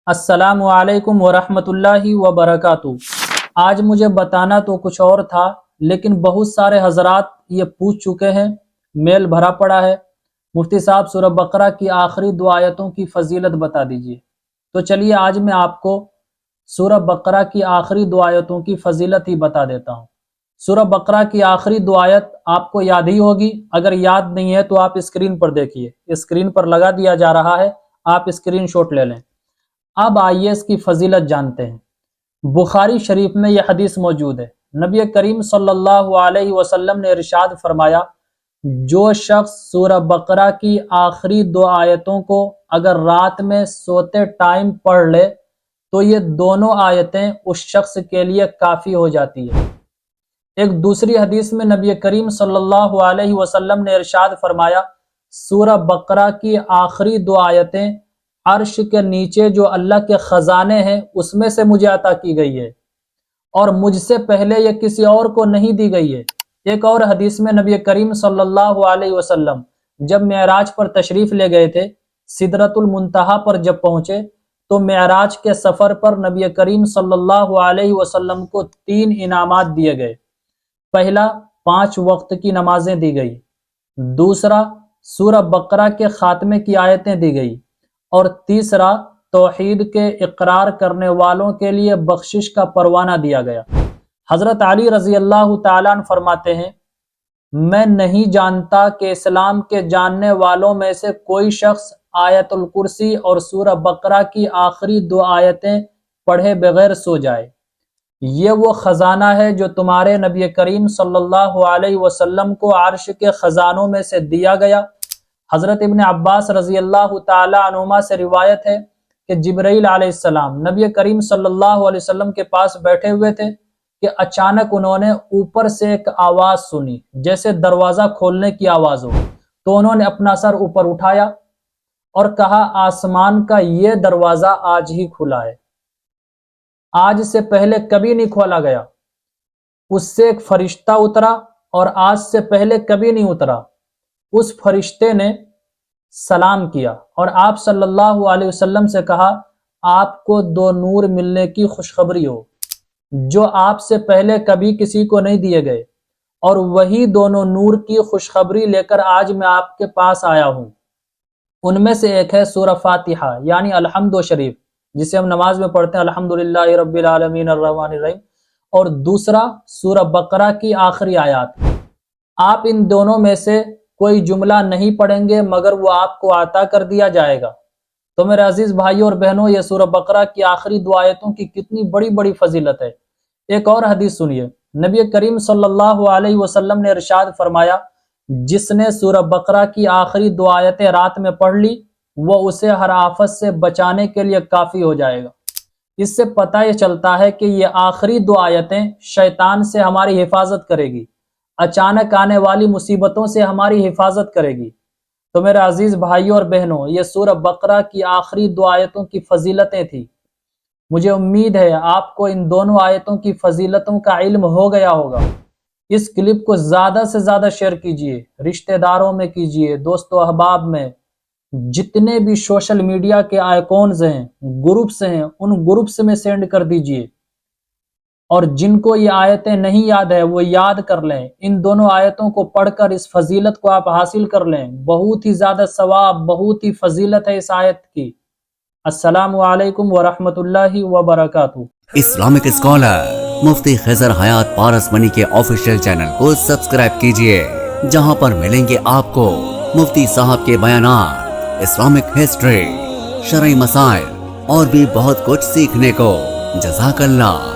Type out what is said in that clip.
अस्सलामु अलैकुम वरहमतुल्लाहि वबरकातुहू। आज मुझे बताना तो कुछ और था, लेकिन बहुत सारे हजरात ये पूछ चुके हैं, मेल भरा पड़ा है। मुफ्ती साहब सूरह बकरा की आखिरी दो आयतों की फजीलत बता दीजिए। तो चलिए आज मैं आपको सूरह बकरा की आखिरी दो आयतों की फजीलत ही बता देता हूँ। सूरह बकरा की आखिरी दो आयत आपको याद ही होगी, अगर याद नहीं है तो आप स्क्रीन पर देखिए, स्क्रीन पर लगा दिया जा रहा है, आप स्क्रीन शॉट ले लें। अब आइए इसकी फजीलत जानते हैं। बुखारी शरीफ में यह हदीस मौजूद है। नबी करीम सल्लल्लाहु अलैहि वसल्लम ने इरशाद फरमाया, जो शख्स सूरह बकरा की आखिरी दो आयतों को अगर रात में सोते टाइम पढ़ ले तो ये दोनों आयतें उस शख्स के लिए काफ़ी हो जाती है। एक दूसरी हदीस में नबी करीम सल्लल्लाहु अलैहि वसल्लम ने इरशाद फरमाया, सूरह बकरा की आखिरी दो आयतें अर्श के नीचे जो अल्लाह के ख़जाने हैं उसमें से मुझे अता की गई है और मुझसे पहले ये किसी और को नहीं दी गई है। एक और हदीस में नबी करीम सल्लल्लाहु अलैहि वसल्लम जब मेराज पर तशरीफ़ ले गए थे, सिदरतुल मुंतहा पर जब पहुँचे तो मेराज के सफ़र पर नबी करीम सल्लल्लाहु अलैहि वसल्लम को 3 इनामात दिए गए। पहला, 5 वक्त की नमाजें दी गई। दूसरा, सूरह बकरा के खात्मे की आयतें दी गई। और तीसरा, तौहीद के इकरार करने वालों के लिए बख्शिश का परवाना दिया गया। हज़रत अली रज़ी अल्लाह ताला अन्हु फरमाते हैं, मैं नहीं जानता कि इस्लाम के जानने वालों में से कोई शख्स आयतुल कुर्सी और सूरह बकरा की आखिरी दो आयतें पढ़े बगैर सो जाए। ये वो खजाना है जो तुम्हारे नबी करीम सल्लल्लाहु अलैहि वसल्लम को अर्श के खजानों में से दिया गया। हज़रत इब्न अब्बास रज़ी अल्लाह ताला अन्हुमा से रिवायत है कि जिब्राईल अलैहिस्सलाम नबी करीम सल्लल्लाहु अलैहि वसल्लम के पास बैठे हुए थे कि अचानक उन्होंने ऊपर से एक आवाज़ सुनी, जैसे दरवाज़ा खोलने की आवाज़ हो। तो उन्होंने अपना सर ऊपर उठाया और कहा, आसमान का ये दरवाज़ा आज ही खुला है, आज से पहले कभी नहीं खोला गया। उससे एक फरिश्ता उतरा और आज से पहले कभी नहीं उतरा। उस फरिश्ते ने सलाम किया और आप सल्लल्लाहु अलैहि वसल्लम से कहा, आपको 2 नूर मिलने की खुशखबरी हो जो आपसे पहले कभी किसी को नहीं दिए गए, और वही दोनों नूर की खुशखबरी लेकर आज मैं आपके पास आया हूँ। उनमें से एक है सूरह फातिहा यानी अलहम्दु शरीफ, जिसे हम नमाज में पढ़ते हैं, अल्हम्दुलिल्लाहि रब्बिल आलमीन अर्रहमानिर रहीम, और दूसरा सूरह बकरा की आखिरी आयत। आप इन दोनों में से कोई जुमला नहीं पढ़ेंगे मगर वो आपको अता कर दिया जाएगा। तो मेरे अजीज भाइयों और बहनों, ये सूरह बकरा की आखिरी दो आयतों की कितनी बड़ी बड़ी फजीलत है। एक और हदीस सुनिए। नबी करीम सल्लल्लाहु अलैहि वसल्लम ने इरशाद फरमाया, जिसने सूरह बकरा की आखिरी दो आयतें रात में पढ़ ली वो उसे हर आफत से बचाने के लिए काफ़ी हो जाएगा। इससे पता ये चलता है कि ये आखिरी दो आयतें शैतान से हमारी हिफाजत करेगी, अचानक आने वाली मुसीबतों से हमारी हिफाजत करेगी। तो मेरे अजीज भाइयों और बहनों, ये सूरह बकरा की आखिरी दो आयतों की फजीलतें थी। मुझे उम्मीद है आपको इन दोनों आयतों की फजीलतों का इल्म हो गया होगा। इस क्लिप को ज़्यादा से ज़्यादा शेयर कीजिए, रिश्तेदारों में कीजिए, दोस्तों अहबाब में, जितने भी सोशल मीडिया के आइकॉन्स हैं, ग्रुप्स हैं, उन ग्रुप्स में सेंड कर दीजिए। और जिनको ये आयतें नहीं याद है वो याद कर लें। इन दोनों आयतों को पढ़कर इस फजीलत को आप हासिल कर लें। बहुत ही ज़्यादा सवाब, बहुत ही फजीलत है इस आयत की। अस्सलामु अलैकुम वरहमतुल्लाहि वबरकातुहू। इस्लामिक स्कॉलर मुफ्ती खिज़र हयात पारसमनी के ऑफिशियल चैनल को सब्सक्राइब कीजिए, जहां पर मिलेंगे आपको मुफ्ती साहब के बयानात, इस्लामिक हिस्ट्री, शरई मसाइल और भी बहुत कुछ सीखने को। जज़ाकल्लाह।